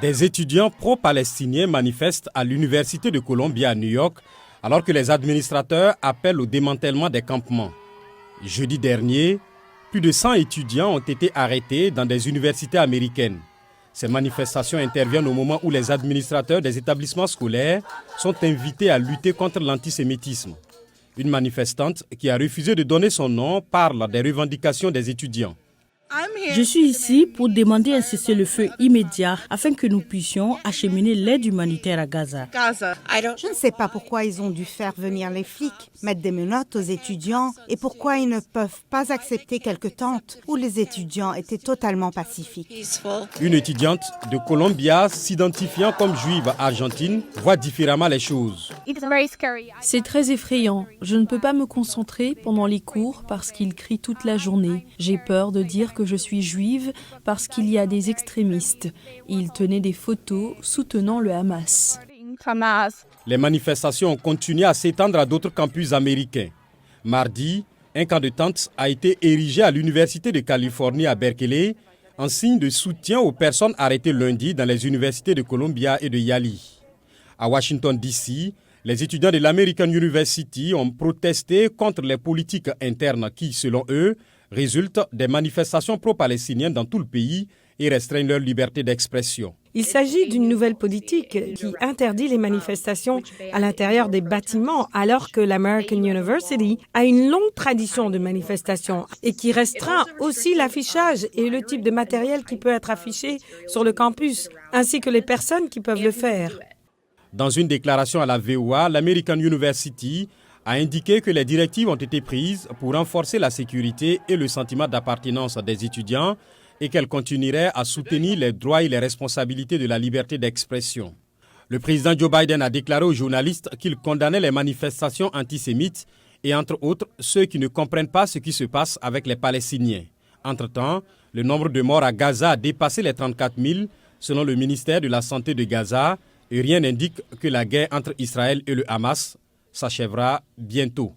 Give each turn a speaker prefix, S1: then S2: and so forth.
S1: Des étudiants pro-palestiniens manifestent à l'Université de Columbia à New York alors que les administrateurs appellent au démantèlement des campements. Jeudi dernier, plus de 100 étudiants ont été arrêtés dans des universités américaines. Ces manifestations interviennent au moment où les administrateurs des établissements scolaires sont invités à lutter contre l'antisémitisme. Une manifestante qui a refusé de donner son nom parle des revendications des étudiants.
S2: Je suis ici pour demander un cessez-le-feu immédiat afin que nous puissions acheminer l'aide humanitaire à Gaza.
S3: Je ne sais pas pourquoi ils ont dû faire venir les flics, mettre des menottes aux étudiants et pourquoi ils ne peuvent pas accepter quelques tentes où les étudiants étaient totalement pacifiques.
S1: Une étudiante de Columbia s'identifiant comme juive argentine voit différemment les choses.
S4: C'est très effrayant. Je ne peux pas me concentrer pendant les cours parce qu'ils crient toute la journée. J'ai peur de dire que je suis juive parce qu'il y a des extrémistes. Ils tenaient des photos soutenant le Hamas.
S1: Les manifestations ont continué à s'étendre à d'autres campus américains. Mardi, un camp de tentes a été érigé à l'Université de Californie à Berkeley en signe de soutien aux personnes arrêtées lundi dans les universités de Columbia et de Yale. À Washington, D.C., les étudiants de l'American University ont protesté contre les politiques internes qui, selon eux, résultent des manifestations pro-palestiniennes dans tout le pays et restreignent leur liberté d'expression.
S5: Il s'agit d'une nouvelle politique qui interdit les manifestations à l'intérieur des bâtiments alors que l'American University a une longue tradition de manifestations et qui restreint aussi l'affichage et le type de matériel qui peut être affiché sur le campus, ainsi que les personnes qui peuvent le faire.
S1: Dans une déclaration à la VOA, l'American University a indiqué que les directives ont été prises pour renforcer la sécurité et le sentiment d'appartenance des étudiants et qu'elle continuerait à soutenir les droits et les responsabilités de la liberté d'expression. Le président Joe Biden a déclaré aux journalistes qu'il condamnait les manifestations antisémites et entre autres ceux qui ne comprennent pas ce qui se passe avec les Palestiniens. Entre-temps, le nombre de morts à Gaza a dépassé les 34 000 selon le ministère de la Santé de Gaza et rien n'indique que la guerre entre Israël et le Hamas s'achèvera bientôt.